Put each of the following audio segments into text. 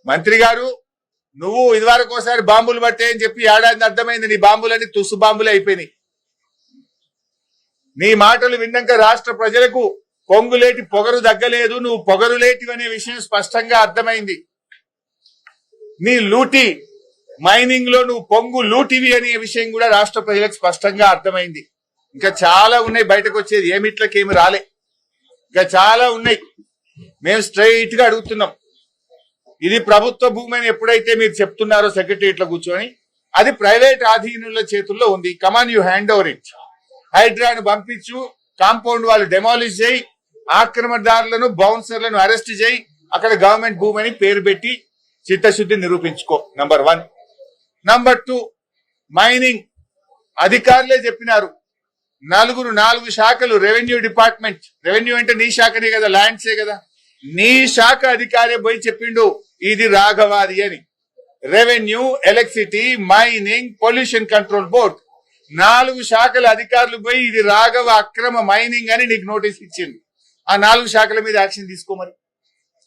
మంత్రి గారు నువ్వు ఇదివరకు ఒకసారి బాంబులు పట్టాయని చెప్పి ఏడాది అర్థమైంది నీ బాంబులన్నీ తుస్సు బాంబులే అయిపోయినాయి. నీ మాటలు విన్నాక రాష్ట్ర ప్రజలకు పొంగులేటి పొగరు దగ్గలేదు, నువ్వు పొగరులేటివి అనే విషయం స్పష్టంగా అర్థమైంది. నీ లూటి మైనింగ్ లో నువ్వు పొంగు లూటివి అనే విషయం కూడా రాష్ట్ర ప్రజలకు స్పష్టంగా అర్థమైంది. ఇంకా చాలా ఉన్నాయి బయటకు వచ్చేది, ఏమిట్లకేమి రాలే, ఇంకా చాలా ఉన్నాయి. మేము స్ట్రైట్ గా అడుగుతున్నాం, ఇది ప్రభుత్వ భూమి అని ఎప్పుడైతే మీరు చెప్తున్నారో సెక్రటరియట్లో కూర్చొని, అది ప్రైవేట్ ఆధీనుల చేతుల్లో ఉంది. Come on you hand over it. హైడ్రాను పంపించు, కాంపౌండ్ వాళ్ళు డెమాలిష్ చేయి, ఆక్రమణదారులను బౌన్సర్లను అరెస్ట్ చేయి, అక్కడ గవర్నమెంట్ భూమి అని పేరు పెట్టి చిత్తశుద్ధి నిరూపించుకో. నంబర్ 1. నంబర్ 2, మైనింగ్ అధికారులే చెప్పినారు, 4 శాఖలు, రెవెన్యూ డిపార్ట్మెంట్, రెవెన్యూ అంటే నీ శాఖనే కదా, ల్యాండ్సే కదా, నీ శాఖ అధికారి పోయి చెప్పిండు ఇది రాఘవాది అని. Revenue, electricity, mining, pollution control board 4 శాఖల అధికారులు పోయి ఇది రాఘవ అక్రమ మైనింగ్ అని నీకు నోటీస్ ఇచ్చింది. ఆ 4 శాఖల మీద యాక్షన్ తీసుకో. మరి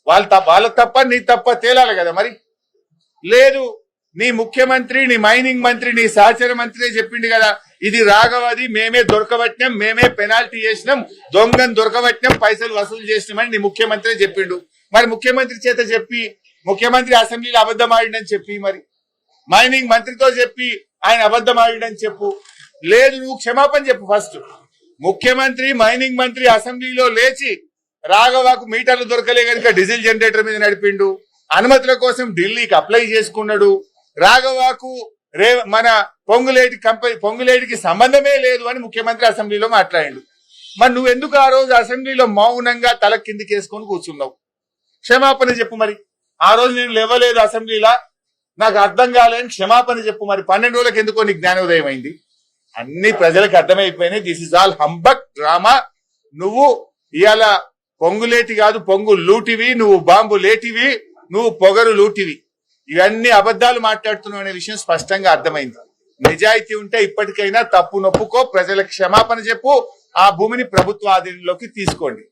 వాళ్ళ తప్ప నీ తప్ప తేలాలి కదా. మరి లేదు, నీ ముఖ్యమంత్రి, నీ మైనింగ్ మంత్రి, నీ సహచర మంత్రి చెప్పిండు కదా ఇది రాఘవది, మేమే దొరకబట్టినాం, మేమే పెనాల్టీ చేసినాం, దొంగను దొరకబట్టినాం, పైసలు వసూలు చేసినామని నీ ముఖ్యమంత్రి చెప్పిండు. మరి ముఖ్యమంత్రి చేత చెప్పి, ముఖ్యమంత్రి అసెంబ్లీలో అబద్ధం ఆడిండని చెప్పి, మరి మైనింగ్ మంత్రితో చెప్పి ఆయన అబద్ధం ఆడిండని చెప్పు. లేదు, నువ్వు క్షమాపణ చెప్పు ఫస్ట్. ముఖ్యమంత్రి, మైనింగ్ మంత్రి అసెంబ్లీలో లేచి రాఘవకు మీటర్లు దొరకలే కనుక డీజిల్ జనరేటర్ మీద నడిపిండు, అనుమతుల కోసం ఢిల్లీకి అప్లై చేసుకున్నాడు, రాఘవకు మన పొంగులేటికి సంబంధమే లేదు అని ముఖ్యమంత్రి అసెంబ్లీలో మాట్లాడిండు. మరి నువ్వెందుకు ఆ రోజు అసెంబ్లీలో మౌనంగా తల కిందికేసుకొని కూర్చున్నావు? క్షమాపణ చెప్పు. మరి ఆ రోజు నేను లేవలేదు అసెంబ్లీలా, నాకు అర్థం కాలేని క్షమాపణ చెప్పు. మరి 12 రోజులకు ఎందుకో నీకు జ్ఞానోదయం అయింది. అన్ని ప్రజలకు అర్థమైపోయినాయి, this is all humbug drama. నువ్వు ఇవాళ పొంగులేటి కాదు, పొంగు లూటివి, నువ్వు బాంబు లేటివి, నువ్వు పొగరు లూటివి, ఇవన్నీ అబద్ధాలు మాట్లాడుతున్నావు అనే విషయం స్పష్టంగా అర్థమైంది. నిజాయితీ ఉంటే ఇప్పటికైనా తప్పు నొప్పుకో, ప్రజలకు క్షమాపణ చెప్పు, ఆ భూమిని ప్రభుత్వ ఆధీనంలోకి తీసుకోండి.